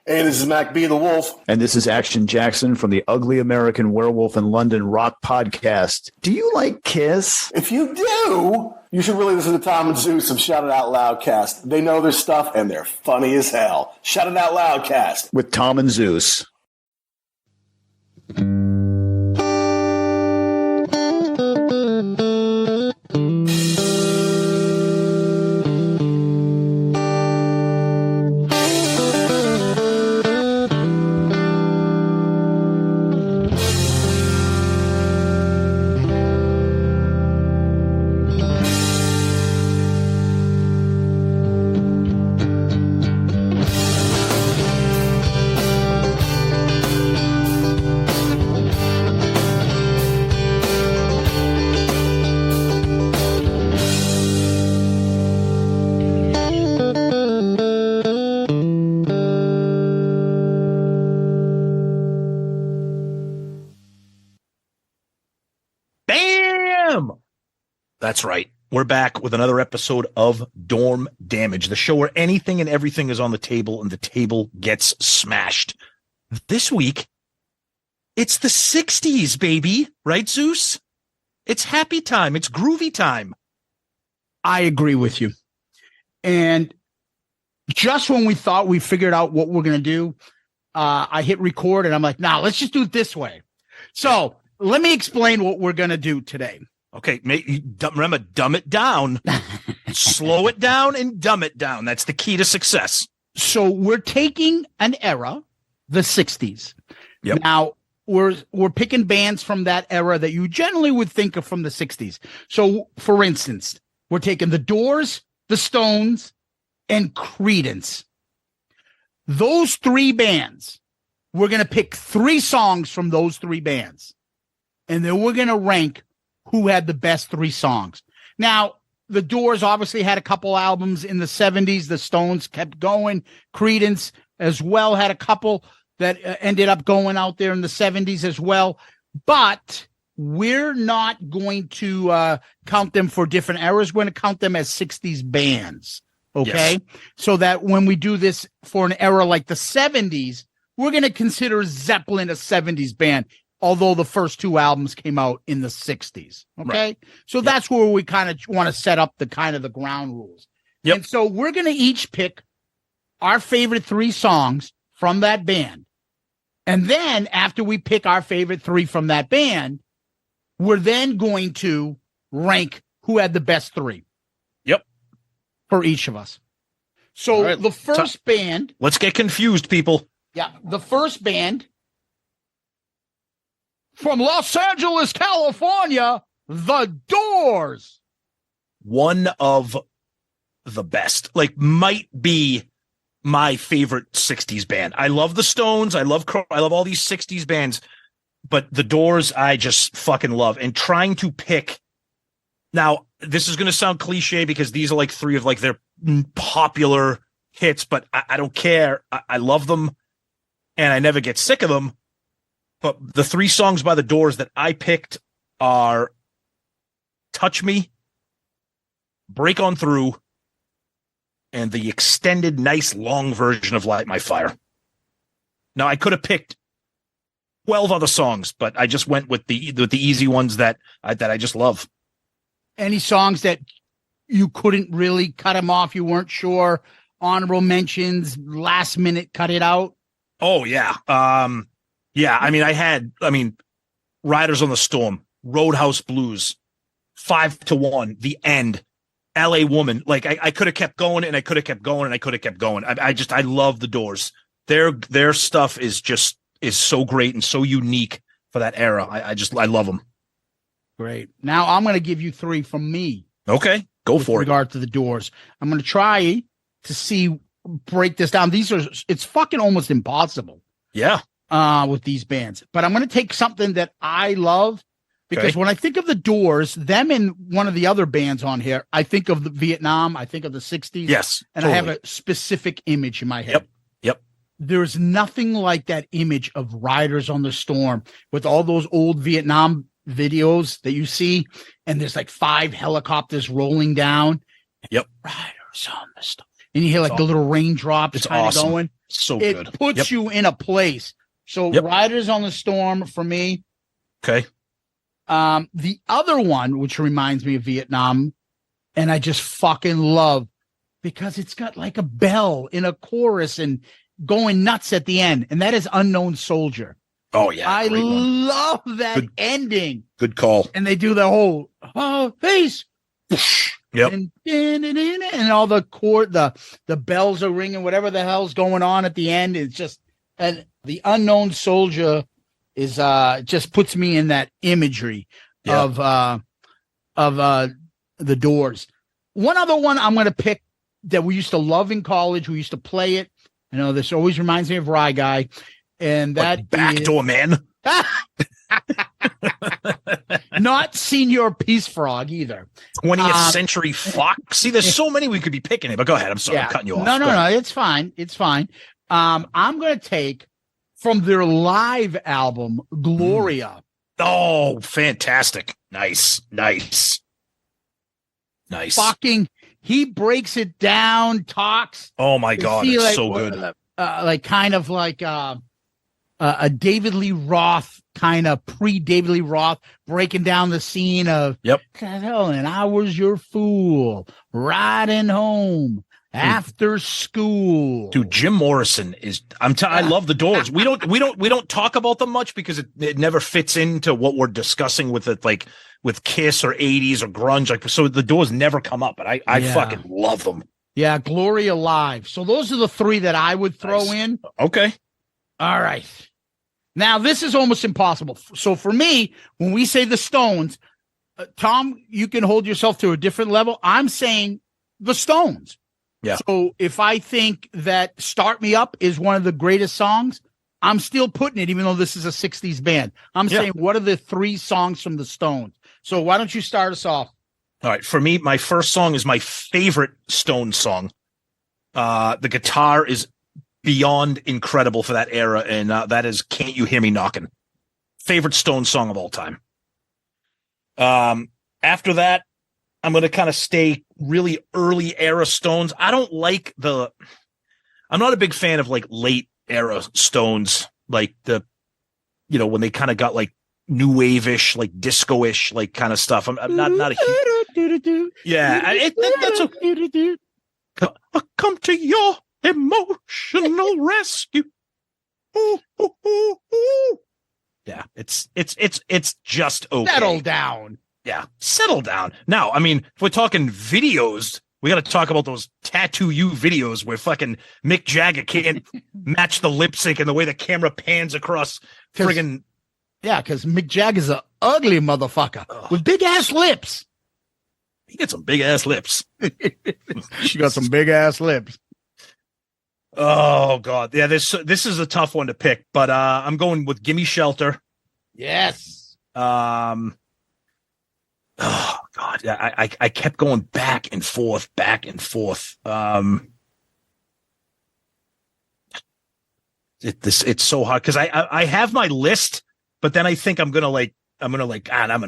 Hey, this is Mac B. the Wolf. And this is Action Jackson from the Ugly American Werewolf in London Rock podcast. Do you like Kiss? If you do, you should really listen to Tom and Zeus of Shout It Out Loudcast. They know their stuff, and they're funny as hell. Shout It Out Loudcast. With Tom and Zeus. That's right. We're back with another episode of Dorm Damage, the show where anything and everything is on the table and the table gets smashed. This week, it's the 60s, baby. Right, Zeus? It's happy time. It's groovy time. I agree with you. And just when we thought we figured out what we're going to do, I hit record and I'm like, nah, let's just do it this way. So let me explain what we're going to do today. Okay, remember, dumb it down. Slow it down and dumb it down. That's the key to success. So we're taking an era, the 60s. Yep. Now, we're picking bands from that era that you generally would think of from the 60s. So, for instance, we're taking the Doors, the Stones, and Creedence. Those three bands, we're going to pick three songs from those three bands. And then we're going to rank who had the best three songs. Now, the Doors obviously had a couple albums in the 70s. The Stones kept going. Creedence as well had a couple that ended up going out there in the 70s as well. But we're not going to count them for different eras. We're going to count them as 60s bands. Okay? Yes. So that when we do this for an era like the 70s, we're going to consider Zeppelin a 70s band, although the first two albums came out in the 60s. Okay. Right. So that's where we kind of want to set up the kind of the ground rules. Yep. And so we're going to each pick our favorite three songs from that band. And then after we pick our favorite three from that band, we're then going to rank who had the best three. Yep. For each of us. So right. The first band. Let's get confused, people. Yeah. The first band from Los Angeles, California, The Doors. One of the best, like might be my favorite 60s band. I love the Stones. I love all these 60s bands, but The Doors, I just fucking love. And trying to pick now, this is going to sound cliche because these are like three of like their popular hits, but I don't care. I love them and I never get sick of them. But the three songs by The Doors that I picked are Touch Me, Break On Through, and the extended, nice, long version of Light My Fire. Now, I could have picked 12 other songs, but I just went with the easy ones that I just love. Any songs that you couldn't really cut them off, you weren't sure, honorable mentions, last minute cut it out? Oh, yeah. Yeah, I mean, Riders on the Storm, Roadhouse Blues, 5 to 1, The End, LA Woman. Like I could have kept going and I could have kept going and I could have kept going. I love The Doors. Their stuff is so great and so unique for that era. I love them. Great. Now I'm going to give you three from me. Okay, go for it. With regard to The Doors, I'm going to try to break this down. It's fucking almost impossible. Yeah. With these bands, but I'm going to take something that I love because when I think of The Doors, them and one of the other bands on here, I think of the Vietnam, I think of the 60s. Yes. And totally. I have a specific image in my head. Yep. There's nothing like that image of Riders on the Storm with all those old Vietnam videos that you see. And there's like 5 helicopters rolling down. Yep. Riders on the Storm. And you hear like the little raindrops kind of going. So it good. puts you in a place. So Riders on the Storm for me. Okay. The other one, which reminds me of Vietnam, and I just fucking love because it's got like a bell in a chorus and going nuts at the end, and that is Unknown Soldier. Oh yeah, I love that ending. Good call. And they do the whole face. Yep. And all the chord, the bells are ringing, whatever the hell's going on at the end. It's just, and the Unknown Soldier is just puts me in that imagery of the Doors. One other one I'm going to pick that we used to love in college. We used to play it. I know this always reminds me of Rye Guy, and that like Backdoor Man. Not Senior Peace Frog either. 20th Century Fox. See, there's so many we could be picking it, but go ahead. I'm sorry, I'm cutting you off. No, it's fine. It's fine. I'm going to take from their live album, Gloria. Oh, fantastic. Nice. Fucking, he breaks it down, talks. Oh my God, it's like, so good. Like kind of like a David Lee Roth, kind of pre-David Lee Roth, breaking down the scene of, and I was your fool, riding home after school. Dude, Jim Morrison is, I love the Doors. We don't talk about them much because it never fits into what we're discussing with it, like with Kiss or 80s or grunge. Like, so the Doors never come up, but I fucking love them. Yeah. Gloria Live. So those are the three that I would throw in. Okay. All right. Now, this is almost impossible. So for me, when we say the Stones, Tom, you can hold yourself to a different level. I'm saying the Stones. Yeah. So if I think that Start Me Up is one of the greatest songs, I'm still putting it, even though this is a 60s band. I'm saying, what are the three songs from the Stones? So why don't you start us off? All right. For me, my first song is my favorite Stones song. The guitar is beyond incredible for that era, and that is Can't You Hear Me Knocking. Favorite Stones song of all time. After that, I'm going to kind of stay really early era Stones. I'm not a big fan of like late era Stones, like when they kind of got like new wave-ish, like disco-ish, like kind of stuff. I'm not a huge, that's okay. I'll come to your emotional rescue. Ooh, ooh, ooh, ooh. Yeah, it's just okay. Settle down. Yeah, settle down. Now, I mean, if we're talking videos, we got to talk about those Tattoo You videos where fucking Mick Jagger can't match the lip sync and the way the camera pans across friggin'. Yeah, because Mick Jagger's an ugly motherfucker with big ass lips. He got some big ass lips. She got some big ass lips. Oh God, yeah. This is a tough one to pick, but I'm going with "Gimme Shelter." Yes. Oh God, yeah. I kept going back and forth. It's so hard because I have my list, but then I think I'm gonna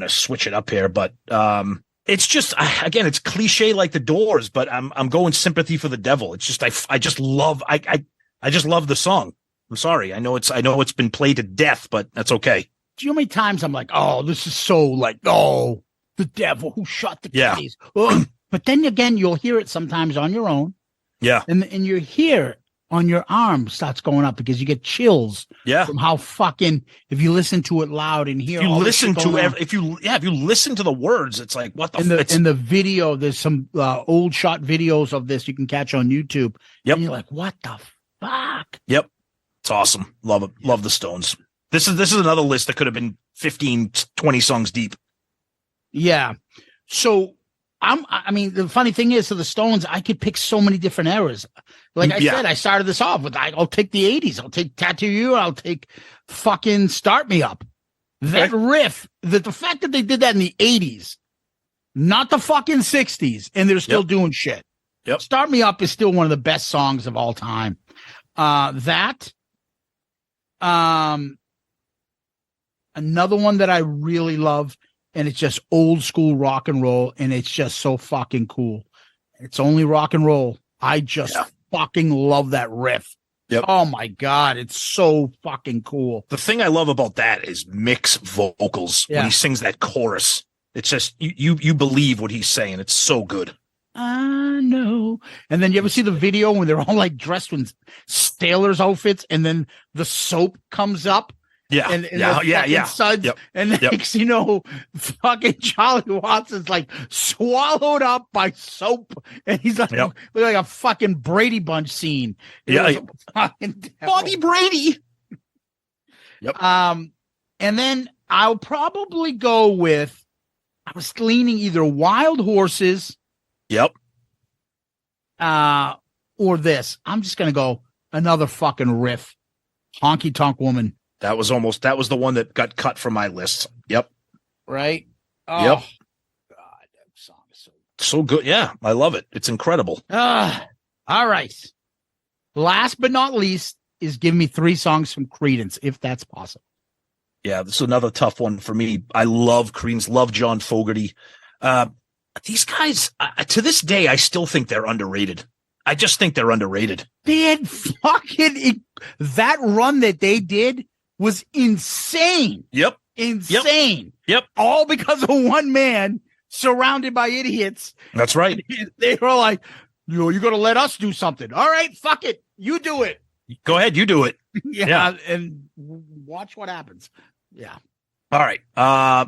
switch it up here, but it's just again, it's cliche like the Doors, but I'm going Sympathy for the Devil. It's just I just love the song. I'm sorry. I know it's been played to death, but that's okay. Do you know how many times I'm like, oh, this is so like, oh, the devil who shot the keys. Oh. But then again, you'll hear it sometimes on your own. Yeah. And you hear on your arm starts going up because you get chills. Yeah. From how fucking, if you listen to it loud and hear, if you listen to the words, it's like, what the in the video, there's some old shot videos of this you can catch on YouTube. Yep. And you're like, what the fuck? Yep. It's awesome. Love it. Love the Stones. This is another list that could have been 15, 20 songs deep. Yeah. So I mean, the funny thing is, for the Stones, I could pick so many different eras. Like I said, I started this off with, I'll take the 80s. I'll take Tattoo You. I'll take fucking Start Me Up. That riff, the fact that they did that in the 80s, not the fucking 60s, and they're still doing shit. Yep. Start Me Up is still one of the best songs of all time. Another one that I really love, and it's just old school rock and roll, and it's just so fucking cool. It's only rock and roll. I just fucking love that riff. Yep. Oh my God, it's so fucking cool. The thing I love about that is Mick's vocals when he sings that chorus. It's just you believe what he's saying. It's so good. I know. And then you ever see the video when they're all like dressed in sailors outfits, and then the soap comes up? Yeah, and Suds, Yep. and next you know, fucking Charlie Watts is like swallowed up by soap, and he's like, look like a fucking Brady Bunch scene. Bobby Brady. Yep. And then I'll probably go with, I was leaning either Wild Horses. Yep. Or this. I'm just gonna go another fucking riff. Honky Tonk Woman. That was the one that got cut from my list. Yep. Right? Oh, yep. God, that song is so good. Yeah, I love it. It's incredible. All right. Last but not least is give me 3 songs from Creedence, if that's possible. Yeah, this is another tough one for me. I love Creedence, love John Fogerty. These guys, to this day, I still think they're underrated. I just think they're underrated. They had that run that they did was insane. Yep. Insane. Yep. All because of one man surrounded by idiots. That's right. They were like, you're going to let us do something. All right, fuck it. You do it. Go ahead. You do it. Yeah. And watch what happens. Yeah. All right. I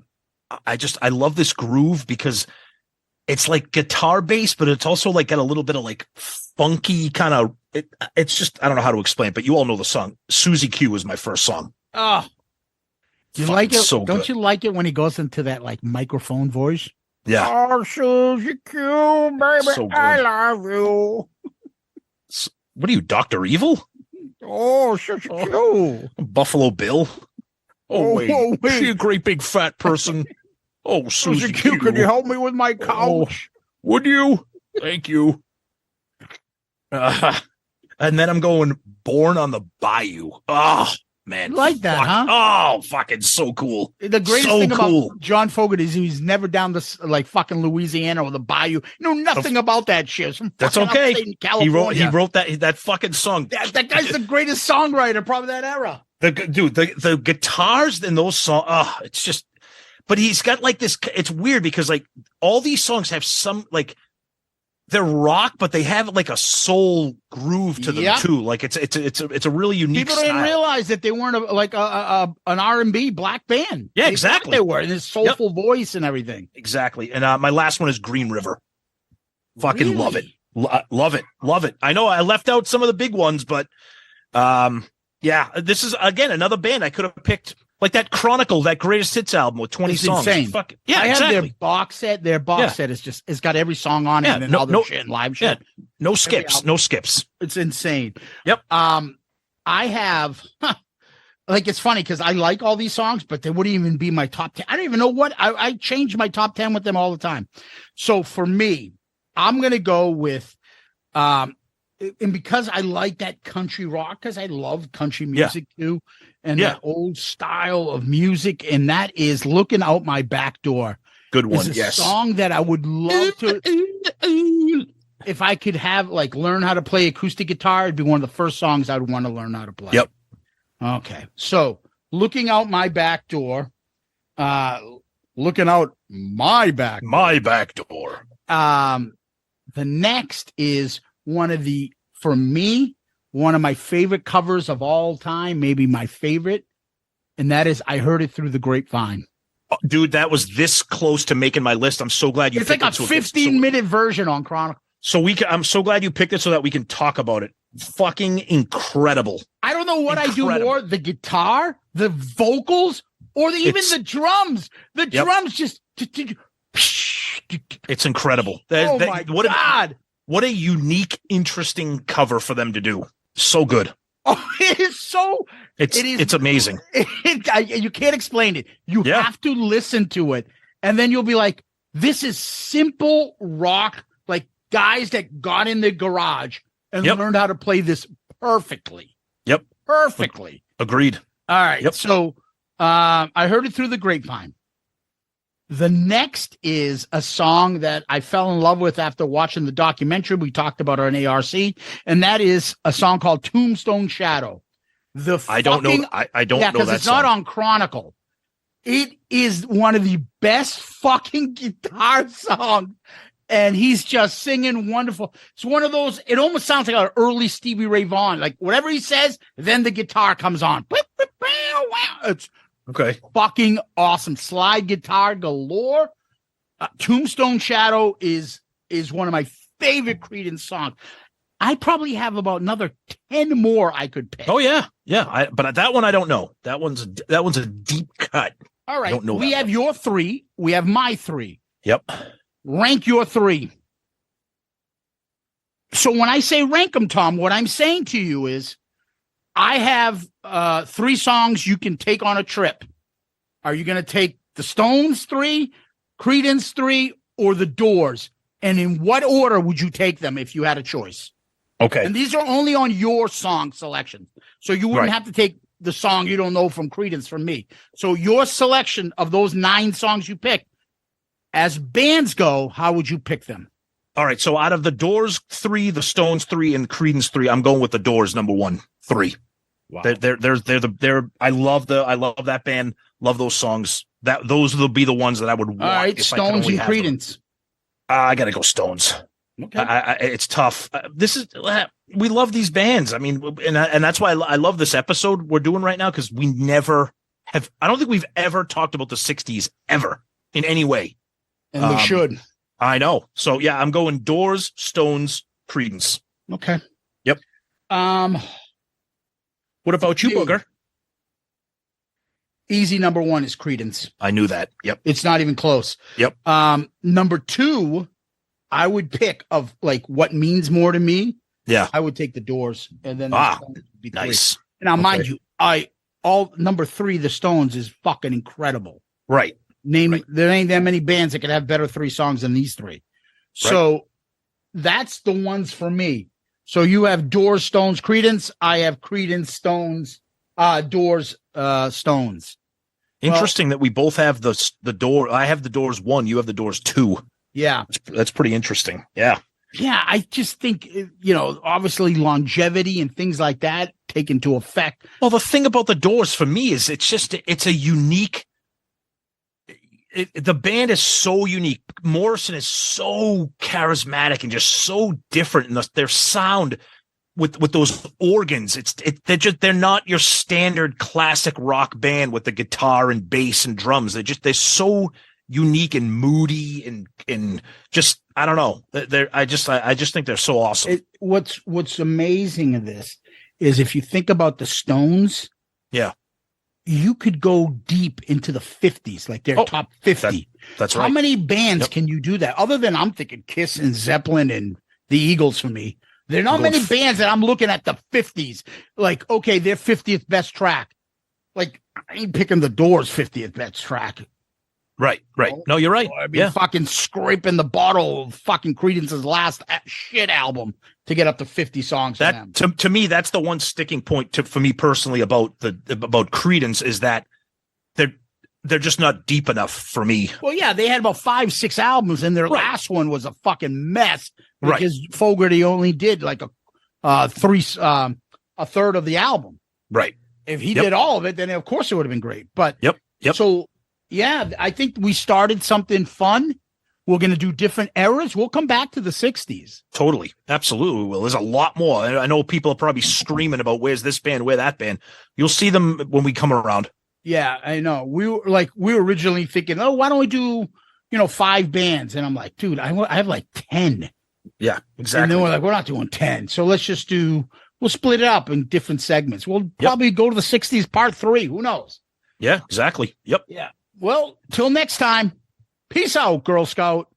love this groove because it's like guitar based, but it's also like got a little bit of like funky kind of, it's just, I don't know how to explain it, but you all know the song. Susie Q was my first song. Oh, do you like it? So Don't good. you like it when he goes into that like microphone voice? Yeah. Oh, Susie Q, baby, So good. I love you. What are you, Dr. Evil? Oh, Susie Q. Buffalo Bill? Wait. wait. She a great big fat person. Oh, Susie Q. Can you help me with my couch? Would you? Thank you. And then I'm going Born on the Bayou. Oh, man. You like that, huh? Oh, fucking so cool. The greatest So thing cool. about John Fogerty is he's never down to like fucking Louisiana or the Bayou. You know nothing about that shit. That's Fucking okay. upstate in California. He wrote that fucking song. That guy's the greatest songwriter, probably that era. The guitars in those songs. Oh, it's just. But he's got like this. It's weird because like all these songs have some like they're rock, but they have like a soul groove to them too. Like it's a really unique. People didn't style. realize that they weren't an R&B black band. Yeah, They exactly. thought they were, and his soulful voice and everything. Exactly. And my last one is Green River. Fucking Really? love it. Love it. I know I left out some of the big ones, but yeah, this is again another band I could have picked. Like that Chronicle, that greatest hits album with 20 It's songs. insane. Yeah, I have exactly. their box set. Their box set is just it's got every song on it and then other shit and live shit. Yeah, no skips. No skips. It's insane. Yep. I have like it's funny because I like all these songs, but they wouldn't even be my top 10. I don't even know what I change my top 10 with them all the time. So for me, I'm gonna go with and because I like that country rock, because I love country music too, and that old style of music, and that is Looking Out My Back Door. Good one. It's a Yes. song that I would love to. If I could have like learn how to play acoustic guitar, it'd be one of the first songs I'd want to learn how to play. Yep. Okay. So Looking Out My Back Door, Looking Out My Back Door. My back door. The next is one of my favorite covers of all time, maybe my favorite, and that is I Heard It Through the Grapevine. Oh, dude, that was this close to making my list. I'm so glad you It's picked like it. a 15-minute version on Chronicle. I'm so glad you picked it so that we can talk about it. Fucking incredible. I don't know what I do more, the guitar, the vocals, or even the drums. The drums just... It's incredible. My God. What a unique, interesting cover for them to do. So good. Oh, it is so... It's amazing. You can't explain it. You have to listen to it. And then you'll be like, this is simple rock, like guys that got in the garage and learned how to play this perfectly. Yep. Perfectly. Agreed. All right. Yep. So I Heard It Through the Grapevine. The next is a song that I fell in love with after watching the documentary we talked about on ARC, and that is a song called Tombstone Shadow. I don't know. I don't know that because it's not on Chronicle. It is one of the best fucking guitar songs, and he's just singing wonderful. It's one of those. It almost sounds like an early Stevie Ray Vaughan. Like whatever he says, then the guitar comes on. It's Okay. fucking awesome. Slide guitar galore. Tombstone Shadow is one of my favorite Creedence songs. I probably have about another 10 more I could pick. Oh yeah. Yeah. But that one I don't know. That one's a deep cut. All right. I don't know We that have one. your 3. We have my 3. Yep. Rank your 3. So when I say rank them, Tom, what I'm saying to you is I have 3 songs you can take on a trip. Are you going to take the Stones 3, Creedence 3, or the Doors? And in what order would you take them if you had a choice? Okay. And these are only on your song selection. So you wouldn't Right. have to take the song you don't know from Creedence from me. So your selection of those 9 songs you pick, as bands go, how would you pick them? All right. So out of the Doors 3, the Stones 3, and Creedence 3, I'm going with the Doors number 1, 3. Wow. They're I love that band. Love those songs. Those will be the ones that I would want. All right, if I could Stones only and have them. Creedence. I gotta go Stones. Okay. It's tough. We love these bands. I mean, and that's why I love this episode we're doing right now, because we never have. I don't think we've ever talked about the '60s ever in any way. And we should. I know. So yeah, I'm going Doors, Stones, Creedence. Okay. Yep. What about you, Me. Booger? Easy number 1 is Creedence. I knew that. Yep. It's not even close. Yep. Number 2, I would pick of like what means more to me. Yeah. I would take the Doors, and then the Stones would be 3. Nice. Now, mind Okay. you, number 3, the Stones is fucking incredible. Right. There ain't that many bands that could have better 3 songs than these 3. So that's the ones for me. So you have Doors, Stones, Creedence. I have Creedence, Stones, Doors, Stones. Interesting that we both have the Door. I have the Doors 1. You have the Doors 2. Yeah. That's pretty interesting. Yeah. Yeah. I just think, obviously longevity and things like that take into effect. Well, the thing about the Doors for me is it's a unique. The band is so unique. Morrison is so charismatic and just so different in their sound with those organs. They're not your standard classic rock band with the guitar and bass and drums. They're so unique and moody and just, I don't know. I just think they're so awesome. What's amazing of this is if you think about the Stones. Yeah. You could go deep into the 50s, like their top 50. That's right. How many bands can you do that? Other than I'm thinking Kiss and Zeppelin and the Eagles for me. There are not many bands that I'm looking at the 50s. Like, okay, their 50th best track. Like, I ain't picking the Doors' 50th best track. Right. No, you're right. I'd be fucking scraping the bottle of fucking Creedence's last shit album to get up to 50 songs. To me, that's the one sticking point for me personally about Creedence is that they're just not deep enough for me. Well, yeah, they had about 5-6 albums, and their last one was a fucking mess because Fogerty only did like a third of the album. Right. If he did all of it, then of course it would have been great. But so yeah, I think we started something fun. We're going to do different eras. We'll come back to the 60s. Totally. Absolutely. Well, there's a lot more. I know people are probably screaming about where's this band, where that band. You'll see them when we come around. Yeah, I know. We were originally thinking, why don't we do, 5 bands? And I'm like, dude, I have like 10. Yeah, exactly. And then we're like, we're not doing 10. So let's just we'll split it up in different segments. We'll probably go to the 60s part 3. Who knows? Yeah, exactly. Yep. Yeah. Well, till next time. Peace out, Girl Scout.